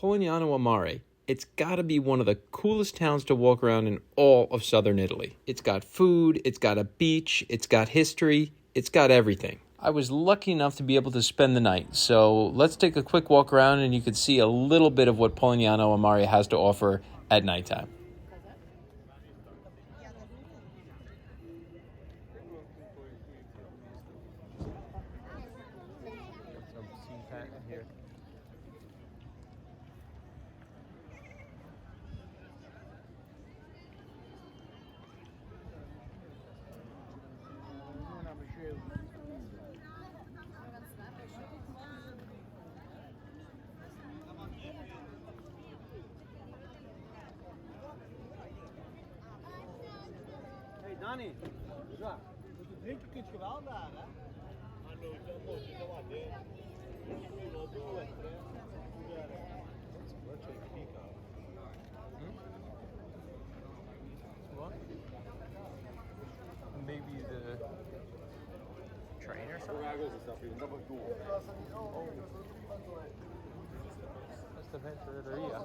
Polignano a Mare. It's got to be one of the coolest towns to walk around in all of southern Italy. It's got food, it's got a beach, it's got history, it's got everything. I was lucky enough to be able to spend the night, so let's take a quick walk around and you can see a little bit of what Polignano a Mare has to offer at nighttime. Here. Hey Danny, ja, moet je drinken kunt je wel daar, hè? Maar nooit, dat moet je wel drinken. What? Maybe the train or something? Oh. That's the Ventureria.